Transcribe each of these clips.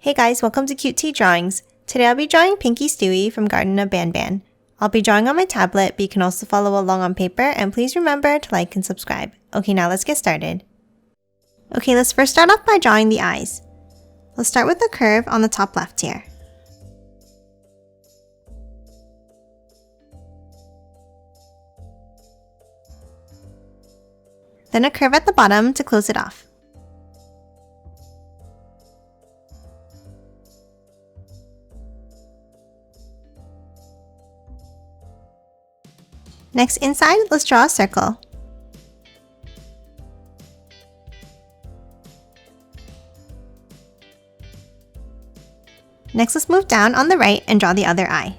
Hey guys, welcome to Cute Tea Drawings. Today I'll be drawing Pinky Stewie from Garten of Banban. I'll be drawing on my tablet, but you can also follow along on paper, and please remember to like and subscribe. Okay, now let's get started. Okay, let's first start off by drawing the eyes. Let's start with the curve on the top left here. Then a curve at the bottom to close it off. Next, inside, let's draw a circle. Next, let's move down on the right and draw the other eye.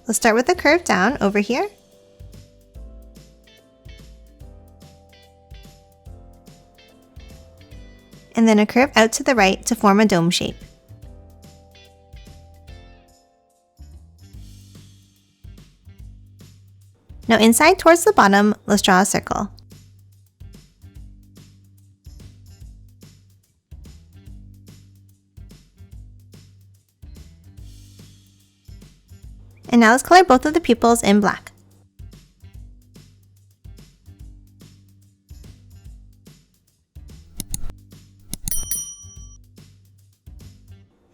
Let's start with the curve down over here. And then a curve out to the right to form a dome shape. Now inside towards the bottom, let's draw a circle. And now let's color both of the pupils in black.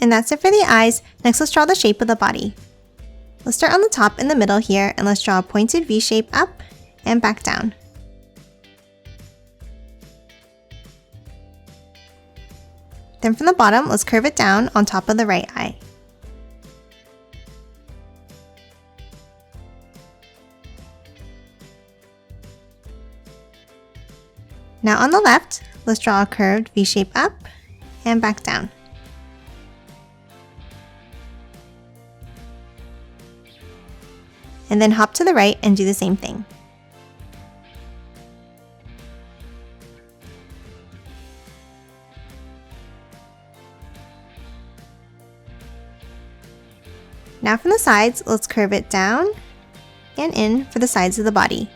And that's it for the eyes. Next, let's draw the shape of the body. Let's start on the top in the middle here, and let's draw a pointed V shape up and back down. Then from the bottom, let's curve it down on top of the right eye. Now on the left, let's draw a curved V shape up and back down. And then hop to the right and do the same thing. Now from the sides, let's curve it down and in for the sides of the body.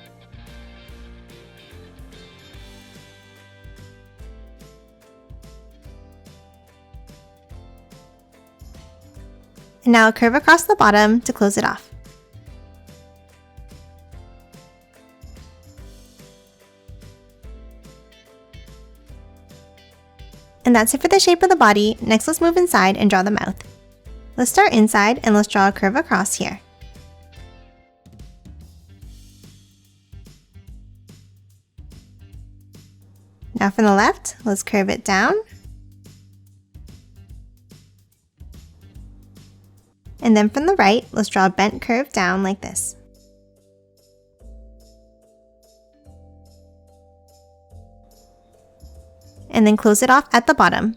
And now a curve across the bottom to close it off. And that's it for the shape of the body. Next, let's move inside and draw the mouth. Let's start inside and let's draw a curve across here. Now from the left, let's curve it down. And then from the right, let's draw a bent curve down like this. And then close it off at the bottom.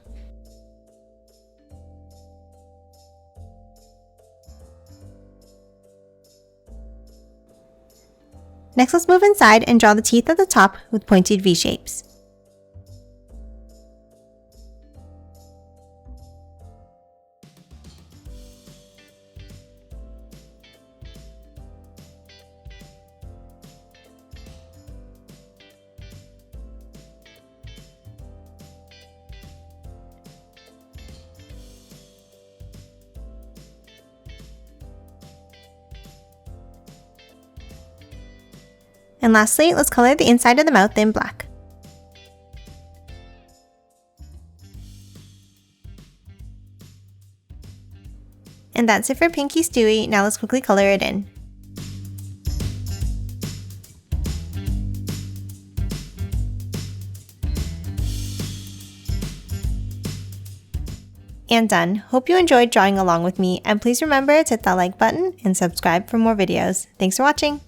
Next, let's move inside and draw the teeth at the top with pointed V shapes. And lastly, let's color the inside of the mouth in black. And that's it for Pinky Stewie. Now let's quickly color it in. And done. Hope you enjoyed drawing along with me, and please remember to hit that like button and subscribe for more videos. Thanks for watching!